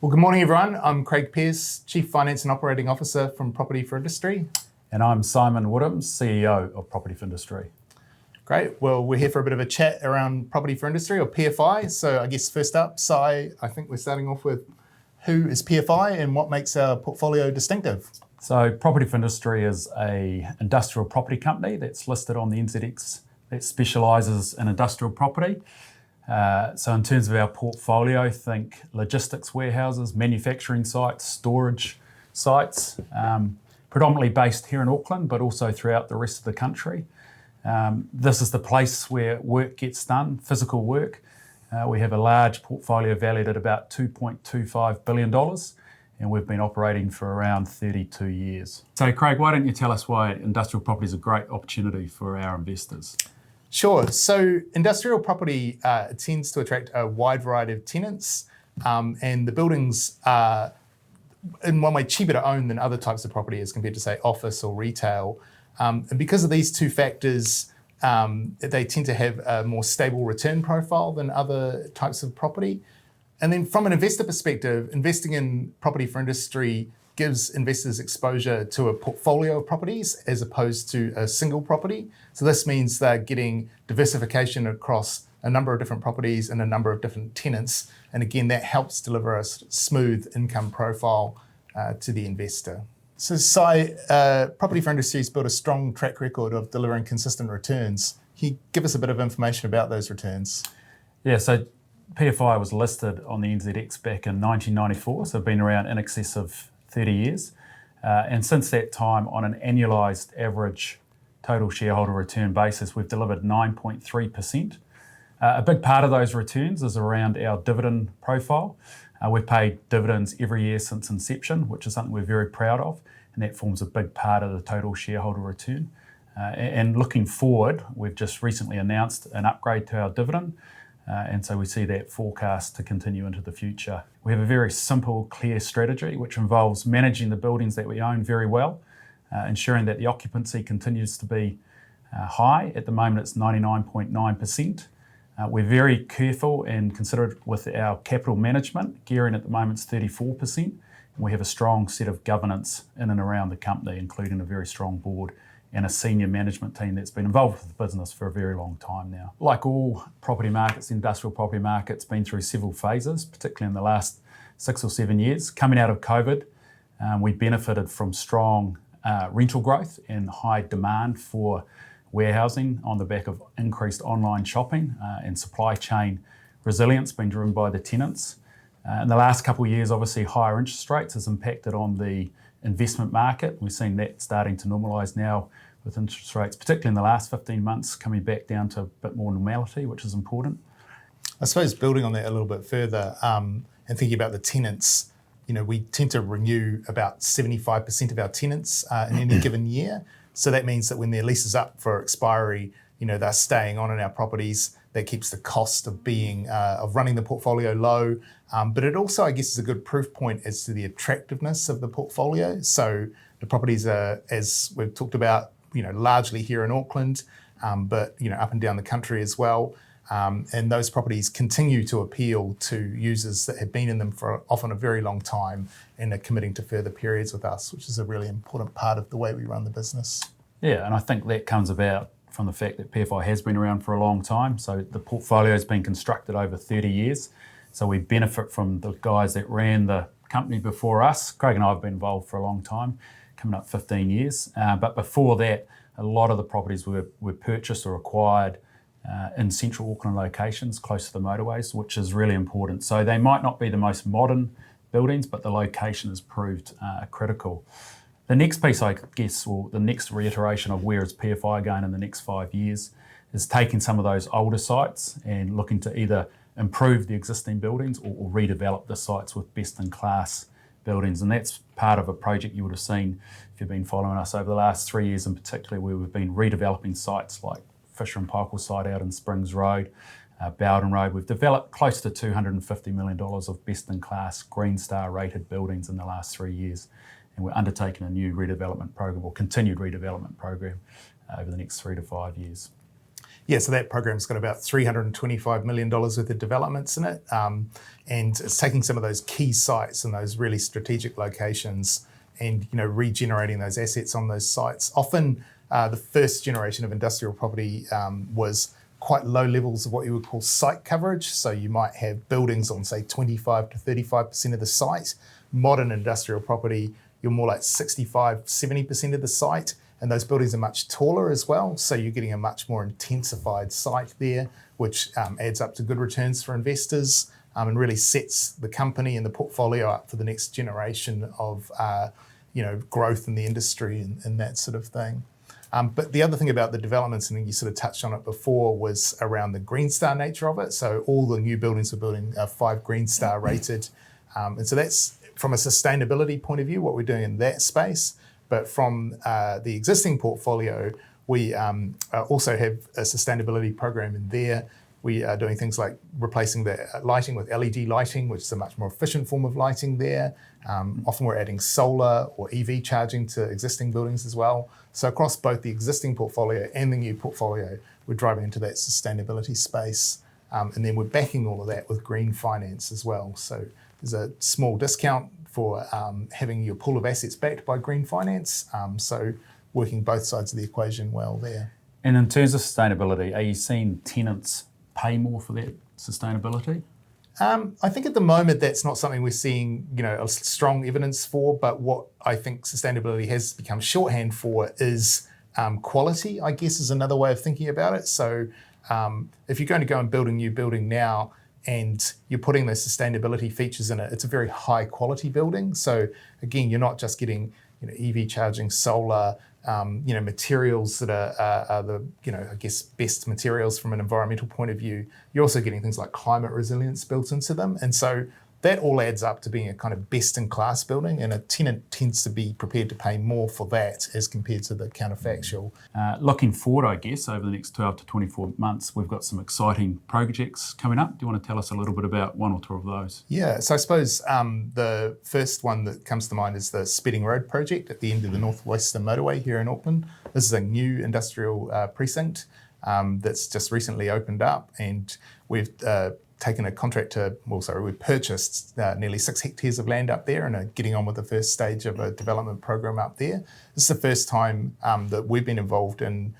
Well, good morning, everyone. I'm Craig Peirce, Chief Finance and Operating Officer from Property for Industry. And I'm Simon Woodhams, CEO of Property for Industry. Great. Well, we're here for a bit of a chat around Property for Industry, or PFI. So I guess first up, Si, I think we're starting off with who is PFI and what makes our portfolio distinctive? So Property for Industry is a industrial property company that's listed on the NZX that specialises in industrial property. So in terms of our portfolio, think logistics warehouses, manufacturing sites, storage sites, predominantly based here in Auckland, but also throughout the rest of the country. This is the place where work gets done, physical work. We have a large portfolio valued at about $2.25 billion, and we've been operating for around 32 years. So Craig, why don't you tell us why industrial property is a great opportunity for our investors? Sure. So industrial property tends to attract a wide variety of tenants, and the buildings are in one way cheaper to own than other types of property as compared to, say, office or retail. And because of these two factors, they tend to have a more stable return profile than other types of property. And then from an investor perspective, investing in Property for Industry gives investors exposure to a portfolio of properties as opposed to a single property. So this means they're getting diversification across a number of different properties and a number of different tenants. And again, that helps deliver a smooth income profile to the investor. So Si, Property for Industry has built a strong track record of delivering consistent returns. Can you give us a bit of information about those returns? Yeah, so PFI was listed on the NZX back in 1994, so been around in excess of 30 years. And since that time, on an annualised average total shareholder return basis, we've delivered 9.3%. A big part of those returns is around our dividend profile. We've paid dividends every year since inception, which is something we're very proud of, and that forms a big part of the total shareholder return. And looking forward, we've just recently announced an upgrade to our dividend, and so we see that forecast to continue into the future. We have a very simple, clear strategy, which involves managing the buildings that we own very well, ensuring that the occupancy continues to be high. At the moment, it's 99.9%. We're very careful and considerate with our capital management. Gearing at the moment is 34%. And we have a strong set of governance in and around the company, including a very strong board and a senior management team that's been involved with the business for a very long time now. Like all property markets, the industrial property market's been through several phases, particularly in the last 6 or 7 years. Coming out of COVID, we benefited from strong rental growth and high demand for warehousing on the back of increased online shopping and supply chain resilience being driven by the tenants. In the last couple of years, obviously higher interest rates has impacted on the investment market. We've seen that starting to normalise now with interest rates, particularly in the last 15 months, coming back down to a bit more normality, which is important. I suppose building on that a little bit further and thinking about the tenants, we tend to renew about 75% of our tenants in any given year. So that means that when their lease is up for expiry, they're staying on in our properties. That keeps the cost of running the portfolio low. But it also, I guess, is a good proof point as to the attractiveness of the portfolio. So the properties are, as we've talked about, largely here in Auckland, but up and down the country as well. And those properties continue to appeal to users that have been in them for often a very long time and are committing to further periods with us, which is a really important part of the way we run the business. Yeah, and I think that comes about from the fact that PFI has been around for a long time. So the portfolio has been constructed over 30 years. So we benefit from the guys that ran the company before us. Craig and I have been involved for a long time, coming up 15 years. But before that, a lot of the properties were purchased or acquired in central Auckland locations, close to the motorways, which is really important. So they might not be the most modern buildings, but the location has proved critical. The next piece, I guess, or the next reiteration of where is PFI going in the next 5 years, is taking some of those older sites and looking to either improve the existing buildings or redevelop the sites with best-in-class buildings. And that's part of a project you would have seen if you've been following us over the last 3 years, in particular, where we've been redeveloping sites like Fisher and Paykel site out in Springs Road, Bowden Road. We've developed close to $250 million of best-in-class Green Star rated buildings in the last 3 years. And we're undertaking a new redevelopment program or continued redevelopment program over the next 3 to 5 years. Yeah, so that program's got about $325 million worth of developments in it. And it's taking some of those key sites and those really strategic locations and regenerating those assets on those sites. Often the first generation of industrial property was quite low levels of what you would call site coverage. So you might have buildings on, say, 25 to 35% of the site. Modern industrial property, you're more like 65, 70% of the site. And those buildings are much taller as well. So you're getting a much more intensified site there, which adds up to good returns for investors and really sets the company and the portfolio up for the next generation of growth in the industry and that sort of thing. But the other thing about the developments, and you sort of touched on it before, was around the Green Star nature of it. So all the new buildings we're building are 5 Green Star rated. And so that's, from a sustainability point of view, what we're doing in that space. But from the existing portfolio, we also have a sustainability program in there. We are doing things like replacing the lighting with LED lighting, which is a much more efficient form of lighting there. Often we're adding solar or EV charging to existing buildings as well. So across both the existing portfolio and the new portfolio, we're driving into that sustainability space. And then we're backing all of that with green finance as well. So there's a small discount for having your pool of assets backed by green finance. So working both sides of the equation well there. And in terms of sustainability, are you seeing tenants pay more for that sustainability? I think at the moment that's not something we're seeing, a strong evidence for. But what I think sustainability has become shorthand for is quality, I guess, is another way of thinking about it. So if you're going to go and build a new building now and you're putting those sustainability features in it, it's a very high quality building. So again, you're not just getting EV charging, solar, materials that are the, I guess, best materials from an environmental point of view. You're also getting things like climate resilience built into them. And so that all adds up to being a kind of best-in-class building, and a tenant tends to be prepared to pay more for that as compared to the counterfactual. Looking forward, I guess, over the next 12 to 24 months, we've got some exciting projects coming up. Do you want to tell us a little bit about one or two of those? Yeah, so I suppose the first one that comes to mind is the Spedding Road project at the end of the Northwestern Motorway here in Auckland. This is a new industrial precinct that's just recently opened up, and we've taken a contract we've purchased nearly 6 hectares of land up there and are getting on with the first stage of a development program up there. This is the first time that we've been involved in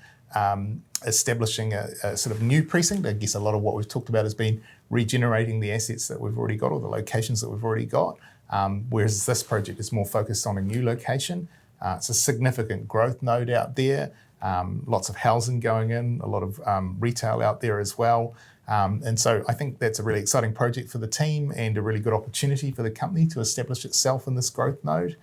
establishing a sort of new precinct. I guess a lot of what we've talked about has been regenerating the assets that we've already got or the locations that we've already got, whereas this project is more focused on a new location. It's a significant growth node out there, lots of housing going in, a lot of retail out there as well. And so I think that's a really exciting project for the team and a really good opportunity for the company to establish itself in this growth node.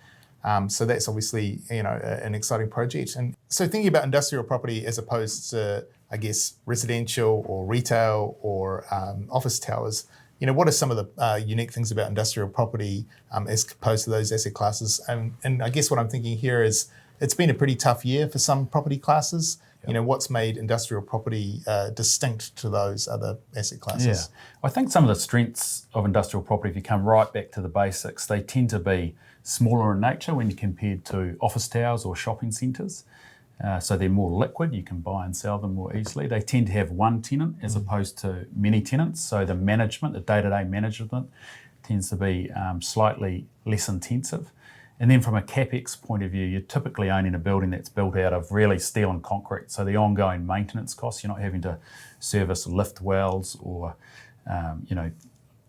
So that's obviously, an exciting project. And so thinking about industrial property as opposed to, I guess, residential or retail or office towers, what are some of the unique things about industrial property as opposed to those asset classes? And I guess what I'm thinking here is it's been a pretty tough year for some property classes. What's made industrial property distinct to those other asset classes? Yeah, I think some of the strengths of industrial property, if you come right back to the basics, they tend to be smaller in nature when you compare to office towers or shopping centres. So they're more liquid, you can buy and sell them more easily. They tend to have one tenant as opposed to many tenants. So the management, the day-to-day management tends to be slightly less intensive. And then from a CapEx point of view, you're typically owning a building that's built out of really steel and concrete. So the ongoing maintenance costs, you're not having to service lift wells or,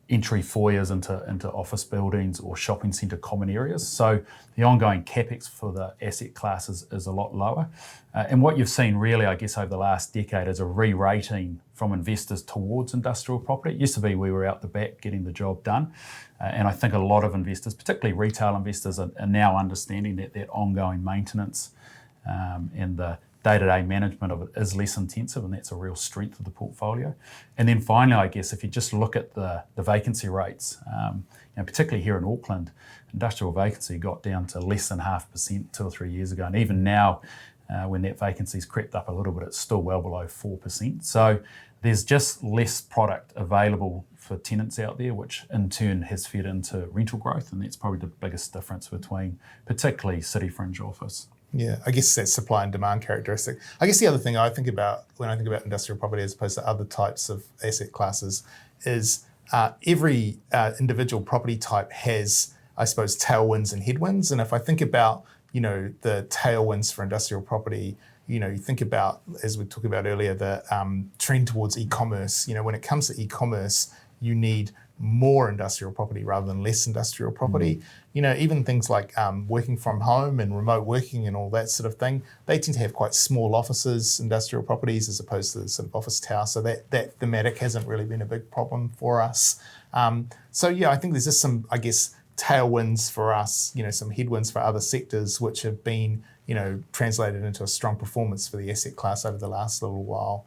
entry foyers into office buildings or shopping centre common areas. So the ongoing CapEx for the asset class is a lot lower. And what you've seen really, I guess, over the last decade is a re-rating from investors towards industrial property. It used to be we were out the back getting the job done. And I think a lot of investors, particularly retail investors, are now understanding that ongoing maintenance and the day-to-day management of it is less intensive, and that's a real strength of the portfolio. And then finally, I guess, if you just look at the vacancy rates, particularly here in Auckland, industrial vacancy got down to less than 0.5% 2 or 3 years ago. And even now, when that vacancy's crept up a little bit, it's still well below 4%. So there's just less product available for tenants out there, which in turn has fed into rental growth, and that's probably the biggest difference between particularly city fringe office. Yeah, I guess that's supply and demand characteristic. I guess the other thing I think about when I think about industrial property as opposed to other types of asset classes is every individual property type has, I suppose, tailwinds and headwinds. And if I think about, the tailwinds for industrial property, you think about, as we talked about earlier, the trend towards e-commerce. When it comes to e-commerce, you need more industrial property rather than less industrial property. Even things like working from home and remote working and all that sort of thing, they tend to have quite small offices, industrial properties, as opposed to the sort of office tower. So that thematic hasn't really been a big problem for us. I think there's just some, I guess, tailwinds for us, some headwinds for other sectors, which have been, translated into a strong performance for the asset class over the last little while.